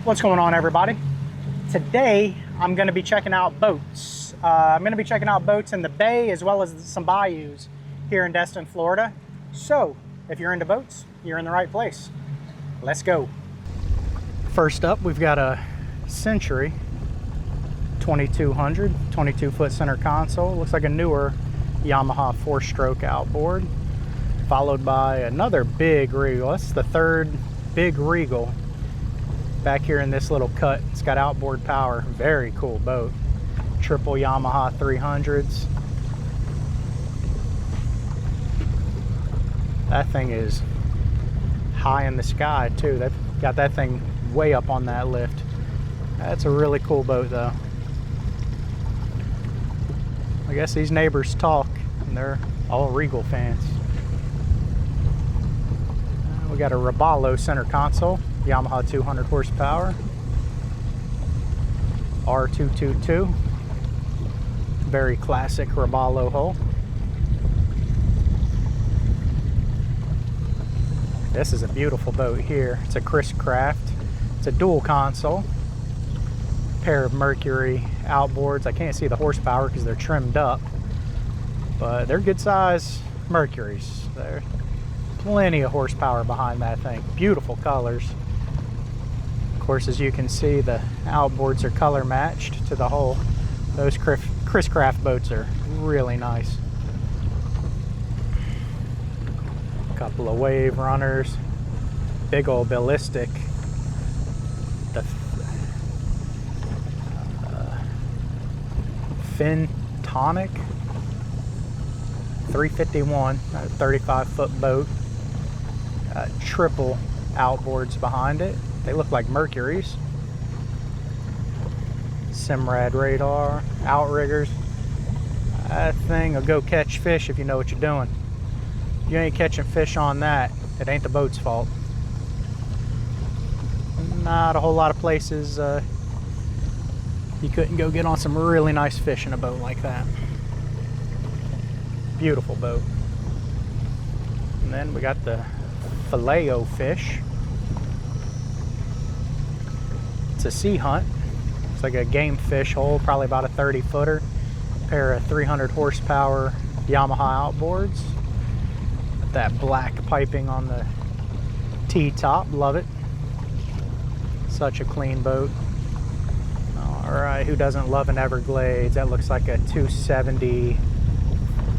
What's going on, everybody? Today I'm going to be checking out boats. I'm going to be checking out boats in the bay as well as some bayous here in Destin, Florida. So if you're into boats, you're in the right place. Let's go. First up, we've got a Century 2200, 22-foot center console. Looks like a newer Yamaha 4-stroke outboard, followed by another big Regal. That's the third big Regal back here in this little cut. It's got outboard power. Very cool boat. Triple Yamaha 300s. That thing is high in the sky too. They've got that thing way up on that lift. That's a really cool boat though. I guess these neighbors talk and they're all Regal fans. We got a Robalo center console, Yamaha 200 horsepower, R222, very classic Robalo hull. This is a beautiful boat here. It's a Chris Craft. It's a dual console, pair of Mercury outboards. I can't see the horsepower because they're trimmed up, but they're good size Mercuries. There's plenty of horsepower behind that thing. Beautiful colors. Of course, as you can see, the outboards are color matched to the hull. Those Chris Craft boats are really nice. A couple of wave runners, big old ballistic. The Fin Tonic 351, a 35-foot boat. Triple outboards behind it. They look like Mercuries. Simrad radar, outriggers. That thing will go catch fish if you know what you're doing. If you ain't catching fish on that, it ain't the boat's fault. Not a whole lot of places you couldn't go get on some really nice fish in a boat like that. Beautiful boat. And then we got the Filet-O fish. It's a Sea Hunt. It's like a game fish hole, probably about a 30-footer. Pair of 300 horsepower Yamaha outboards. Got that black piping on the T-top. Love it. Such a clean boat. Alright, who doesn't love an Everglades? That looks like a 270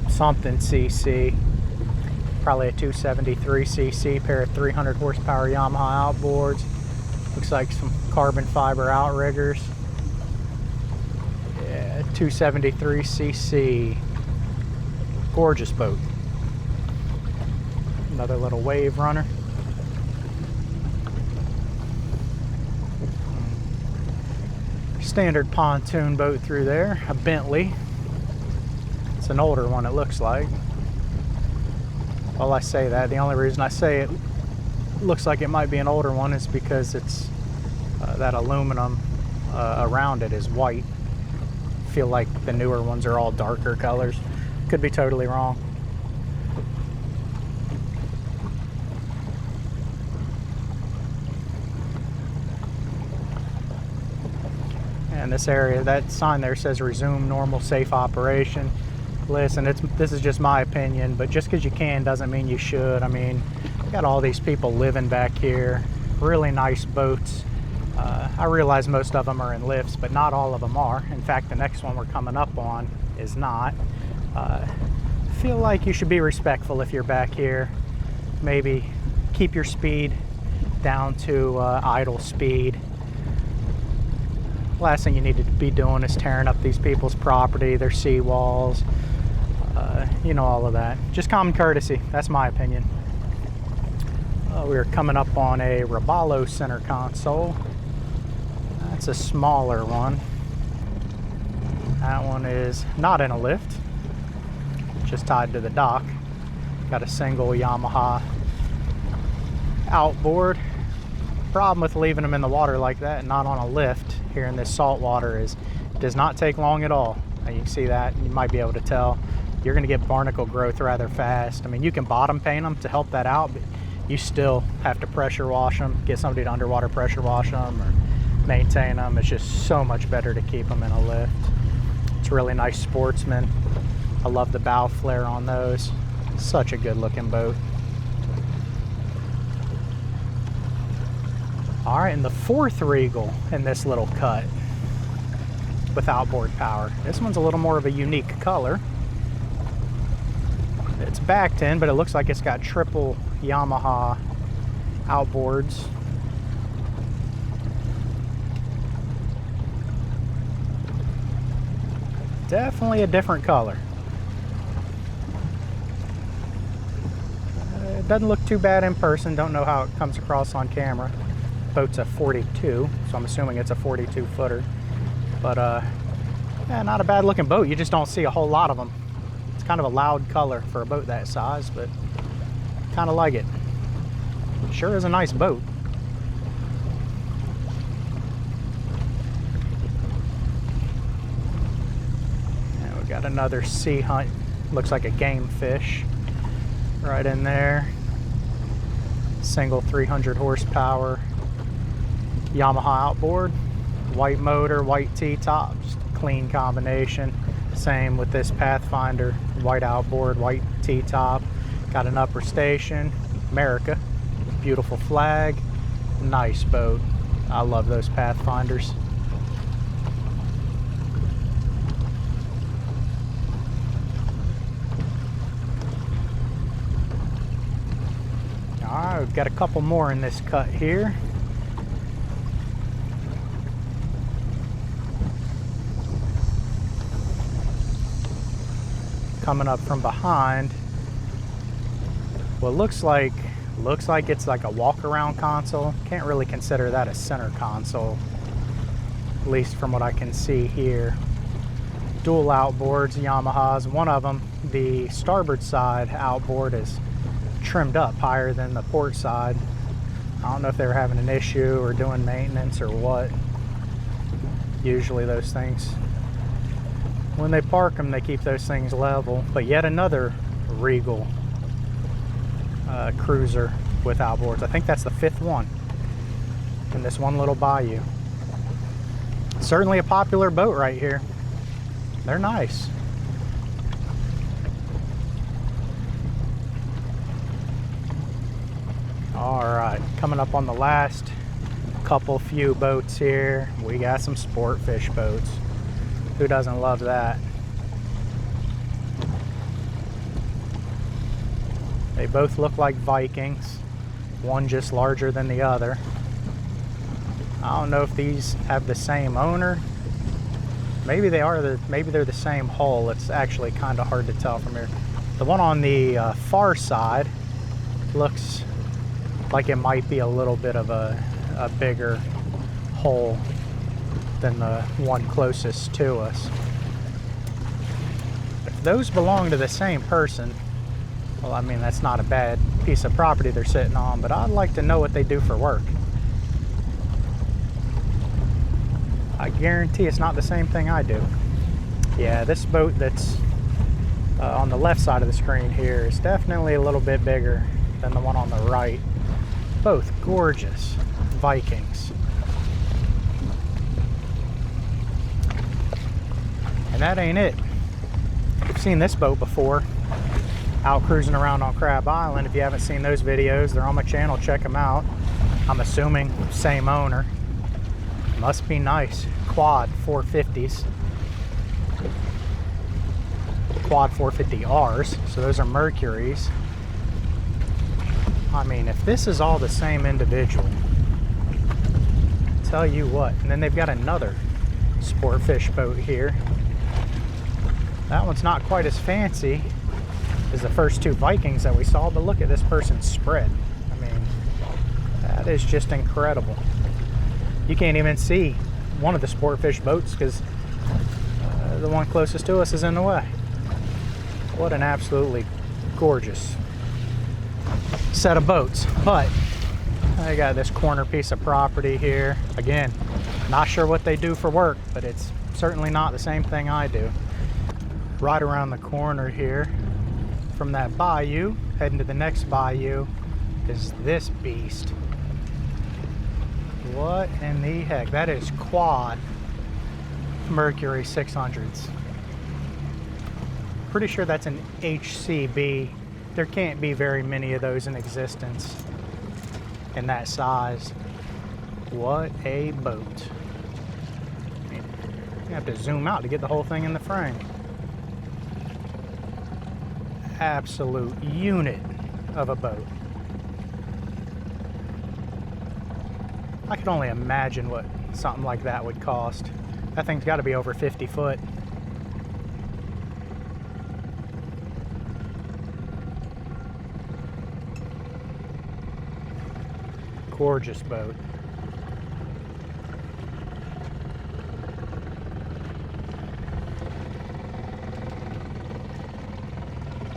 something cc. Probably a 273 cc, pair of 300 horsepower Yamaha outboards. Looks like some carbon fiber outriggers. Yeah, 273 cc. Gorgeous boat. Another little wave runner. Standard pontoon boat through there, a Bentley. It's an older one, it looks like. Well, I say that, the only reason I say it looks like it might be an older one is because it's that aluminum around it is white. I feel like the newer ones are all darker colors. Could be totally wrong. And this area, that sign there says resume normal safe operation. Listen, this is just my opinion, but just because you can doesn't mean you should. I mean, got all these people living back here, really nice boats. I realize most of them are in lifts, but not all of them are. In fact, the next one we're coming up on is not. Feel like you should be respectful if you're back here. Maybe keep your speed down to idle speed. Last thing you need to be doing is tearing up these people's property, their seawalls, you know, all of that. Just common courtesy, that's my opinion. We're coming up on a Robalo center console. That's a smaller one. That one is not in a lift, just tied to the dock. Got a single Yamaha outboard. Problem with leaving them in the water like that and not on a lift here in this salt water is it does not take long at all. You can see that, you might be able to tell. You're going to get barnacle growth rather fast. I mean, you can bottom paint them to help that out, but you still have to pressure wash them, get somebody to underwater pressure wash them, or maintain them. It's just so much better to keep them in a lift. It's a really nice sportsman. I love the bow flare on those. Such a good looking boat. All right, and the fourth Regal in this little cut with outboard power. This one's a little more of a unique color. It's backed in, but it looks like it's got triple Yamaha outboards. Definitely a different color. It doesn't look too bad in person. Don't know how it comes across on camera. Boat's a 42, so I'm assuming it's a 42 footer. But yeah, not a bad looking boat. You just don't see a whole lot of them. It's kind of a loud color for a boat that size, but kind of like it. Sure is a nice boat. And we got another Sea Hunt. Looks like a game fish right in there. Single 300 horsepower Yamaha outboard, white motor, white T-top, just a clean combination. Same with this Pathfinder, white outboard, white T-top. Got an upper station, America, beautiful flag, nice boat. I love those Pathfinders. All right, we've got a couple more in this cut here. Coming up from behind, what looks like it's like a walk-around console. Can't really consider that a center console, at least from what I can see here. Dual outboards, Yamahas. One of them, the starboard side outboard, is trimmed up higher than the port side. I don't know if they were having an issue or doing maintenance or what. Usually those things, when they park them, they keep those things level. But yet another Regal cruiser with outboards. I think that's the fifth one in this one little bayou. Certainly a popular boat right here. They're nice. All right, coming up on the last few boats here, we got some sport fish boats. Who doesn't love that? They both look like Vikings, one just larger than the other. I don't know if these have the same owner. Maybe they are. Maybe they're the same hull. It's actually kind of hard to tell from here. The one on the far side looks like it might be a little bit of a bigger hull than the one closest to us. If those belong to the same person, well, I mean, that's not a bad piece of property they're sitting on, but I'd like to know what they do for work. I guarantee it's not the same thing I do. Yeah, this boat that's on the left side of the screen here is definitely a little bit bigger than the one on the right. Both gorgeous Vikings. And that ain't it. You've seen this boat before, out cruising around on Crab Island. If you haven't seen those videos, they're on my channel, check them out. I'm assuming same owner. Must be nice. Quad 450s. Quad 450Rs, so those are Mercuries. I mean, if this is all the same individual, tell you what. And then they've got another sport fish boat here. That one's not quite as fancy as the first two Vikings that we saw, but look at this person's spread. I mean, that is just incredible. You can't even see one of the sport fish boats because the one closest to us is in the way. What an absolutely gorgeous set of boats. But I got this corner piece of property here. Again, not sure what they do for work, but it's certainly not the same thing I do. Right around the corner here from that bayou, heading to the next bayou, is this beast. What in the heck? That is quad Mercury 600s. Pretty sure that's an HCB. There can't be very many of those in existence in that size. What a boat. You have to zoom out to get the whole thing in the frame. Absolute unit of a boat. I could only imagine what something like that would cost. That thing's got to be over 50 foot. Gorgeous boat.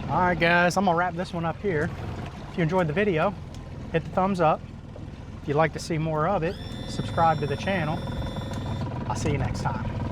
All right, guys, I'm gonna wrap this one up here. If you enjoyed the video, hit the thumbs up. If you'd like to see more of it, subscribe to the channel. I'll see you next time.